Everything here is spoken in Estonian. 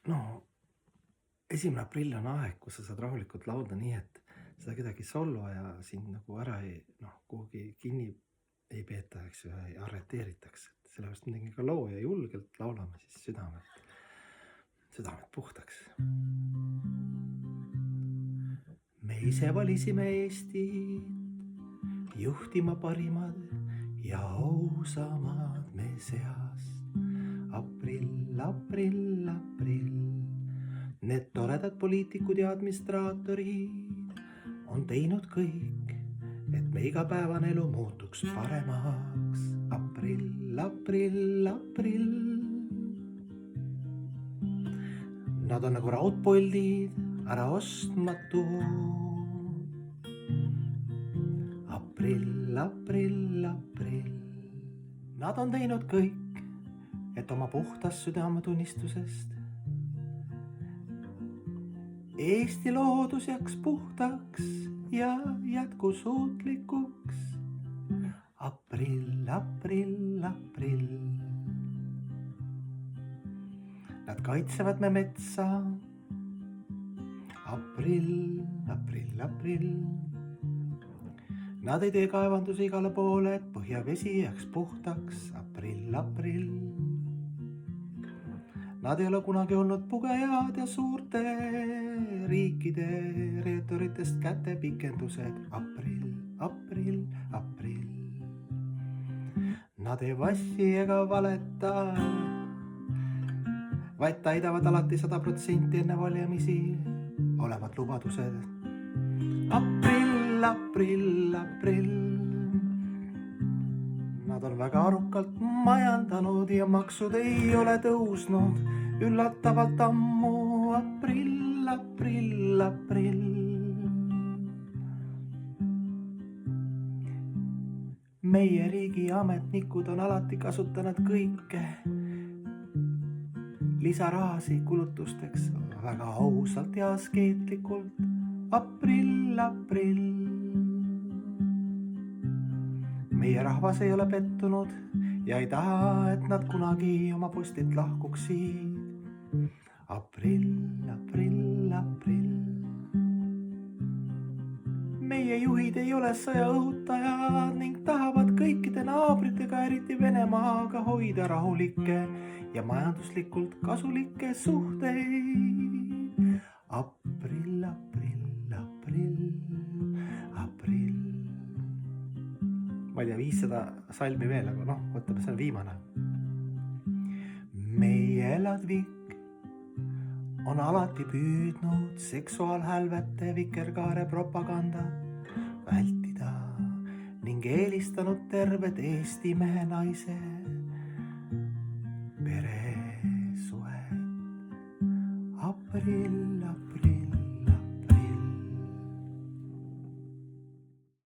no 1. aprill on aeg, kus sa saad rahulikult laulda nii, et seda kedagi solva ja sind nagu ära ei, kuhugi kinni ei peeta, eks ju, ei arreteeritaks. Sellepärast me tegime ka loo ja julgelt laulame siis südamed puhtaks. Me ise valisime Eestit juhtima parimad ja ausamad me seast. Aprill, aprill, aprill. Need toredad poliitikud ja administraatorid on teinud kõik, et me igapäevane elu muutuks paremaks. Aprill, aprill, aprill. Nad on nagu raudpoldid, ära ostmatu. Aprill, aprill, aprill. Nad on teinud kõik, et oma puhtast südametunnistusest Eesti loodus jääks puhtaks ja jätkusuutlikuks. Aprill, aprill, aprill. Nad kaitsevad me metsa. Aprill, aprill, aprill. Nad ei tee kaevandusi igale poole, et põhjavesi jääks puhtaks. Aprill, aprill. Nad ei ole kunagi olnud pugejad ja suurte riikide reetoritest kätepikendused. Aprill, aprill, aprill. Nad ei vassi ega valeta, vaid täidavad alati 100% enne valimisi olevad lubadused. Aprill, aprill, aprill. Nad on väga arukalt majandanud ja maksud ei ole tõusnud üllatavalt ammu. Aprill, aprill, aprill. Meie riigi ametnikud on alati kasutanud kõike lisarahasi kulutusteks väga ausalt ja askeetlikult. Aprill, aprill. Meie rahvas ei ole pettunud ja ei taha, et nad kunagi oma postilt lahkuksid. Aprill, aprill, aprill. Meie juhid ei ole sõjaõhutajad ning tahavad kõikide naabritega, eriti Venemaaga, hoida rahulikke ja majanduslikult kasulikke suhteid. Aprill, aprill, aprill, aprill. Ma ei tea, 500 salmi veel, aga võtame, see on viimane. Meie Ladvik on alati püüdnud seksuaalhälvete vikerkaare propagandat vältida ning eelistanud terved Eesti mehe naise peresuhet. Aprill, aprill.